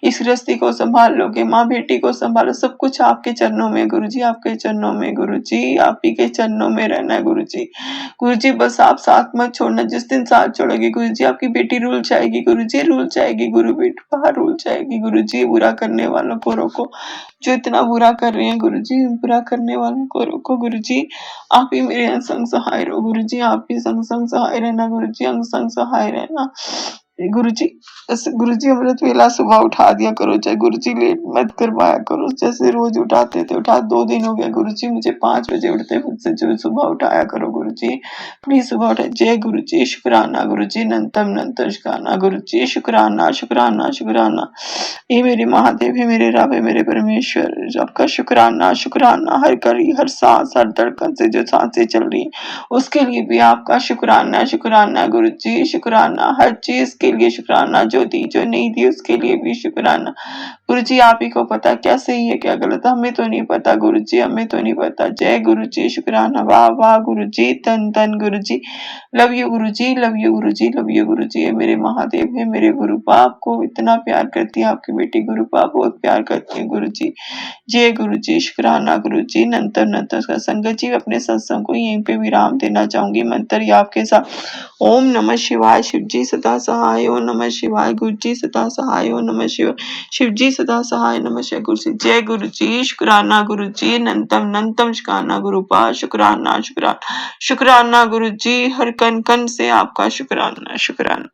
इस गृहस्थी को सँभाल लोगे, माँ-बेटी को सँभालो, सब कुछ आपके चरणों में गुरुजी, आपके चरणों में गुरुजी, आप ही के चरणों में रहना है गुरुजी। गुरुजी बस आप साथ मत छोड़ना, जिस दिन साथ छोड़ोगे गुरुजी आपकी बेटी रुल जाएगी गुरुजी, रुल जाएगी गुरु बेटा रुल जाएगी गुरुजी, बुरा करने वालों को रोको, जो इतना बुरा कर रहे हैं गुरुजी, बुरा करने वालों को रोको गुरुजी, आप ही मेरे संग सहाय रहो गुरुजी, आप ही संग संग सहाय रहना गुरुजी, अंग संग सहाय रहना। गुरुजी, ऐसे गुरुजी अमृत वेला सुबह उठा दिया करो, चाहे गुरुजी लेट मत करवाया करो, जैसे रोज उठाते थे उठा। 2 दिन हो गया गुरुजी, मुझे 5 बजे उठते मुझसे जो सुबह उठाया करो गुरुजी, प्लीज सुबह उठे। जय गुरुजी, शुक्राना गुरुजी, नंतम नंतर शुक्राना गुरुजी, शुक्राना शुक्राना शुक्राना। ये मेरे महादेव है, मेरे रब है, मेरे परमेश्वर, आपका शुक्राना शुक्राना। हर कड़ी हर सांस हर धड़कन से जो सांसें चल रही हैं उसके लिए भी आपका शुक्राना शुक्राना गुरुजी, शुक्राना। हर चीज के लिए शुक्राना, जो दी जो नहीं दी उसके लिए भी शुक्राना। गुरुजी आप ही को पता क्या सही है क्या गलत, हमें तो नहीं पता गुरुजी, हमें तो नहीं पता। जय गुरुजी, शुक्राना। वाह वाह गुरुजी, धन धन Guruji. Love you Guruji, love you Guruji, love you Guruji. ये मेरे महादेव है, मेरे गुरु बाप को इतना प्यार करती है आपकी बेटी, गुरु बाप बहुत प्यार करती है गुरुजी। जय गुरुजी, शुक्राना गुरुजी, नंतर नंतर का संगत जी अपने सत्संग को यहीं पे विराम देना चाहूंगी मंत्र या आपके साथ। ओम नमः शिवाय, शिव जी सदा सहाय। ओम नमः शिवाय, गुरु जी सदा सहाय। ओम नमः शिवाय, शिव जी सदा सहाय। नमः शिवाय गुरु जी। जय गुरु जी, शुक्राना गुरु जी, नंतम नंतम शुक्राना गुरु पा, शुक्राना शुक्राना शुक्राना गुरु जी, हर कन कन से आपका शुक्राना शुक्राना।